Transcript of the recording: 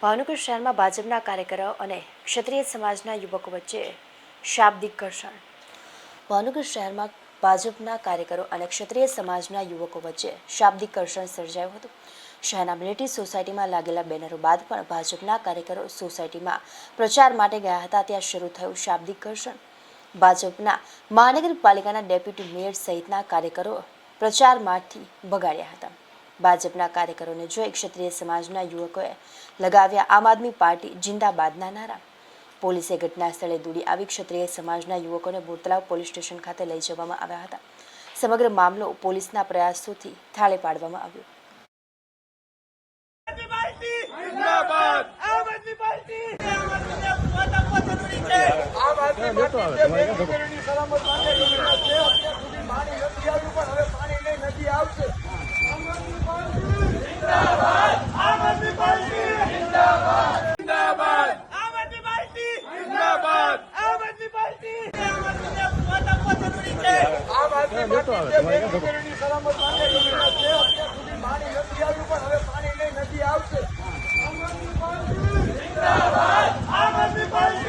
ભાવનગર શહેરમાં ભાજપના કાર્યકરો અને ક્ષત્રિય સમાજના યુવકો વચ્ચે શાબ્દિક ઘર્ષણ. ભાવનગર શહેરમાં ભાજપના કાર્યકરો અને ક્ષત્રિય સમાજના યુવકો વચ્ચે શાબ્દિક ઘર્ષણ સર્જાયું હતું. શહેરના મિલિટરી સોસાયટીમાં લાગેલા બેનરો બાદ પણ ભાજપના કાર્યકરો સોસાયટીમાં પ્રચાર માટે ગયા હતા ત્યાં શરૂ થયું શાબ્દિક ઘર્ષણ. ભાજપના મહાનગરપાલિકાના ડેપ્યુટી મેયર સહિતના કાર્યકરો પ્રચારમાંથી ભગાડ્યા હતા. ભાજપના કાર્યકરોને જોઈ ક્ષત્રિય સમાજના યુવકોએ લગાવ્યા આમ આદમી પાર્ટી જિંદાબાદના નારા. પોલીસે ઘટના સ્થળે દોડી આવી ક્ષત્રિય સમાજના યુવકોને બોરતલાવ પોલીસ સ્ટેશન ખાતે લઈ જવામાં આવ્યા હતા. સમગ્ર મામલો પોલીસના પ્રયાસોથી થાળે પાડવામાં આવ્યો. આવશે.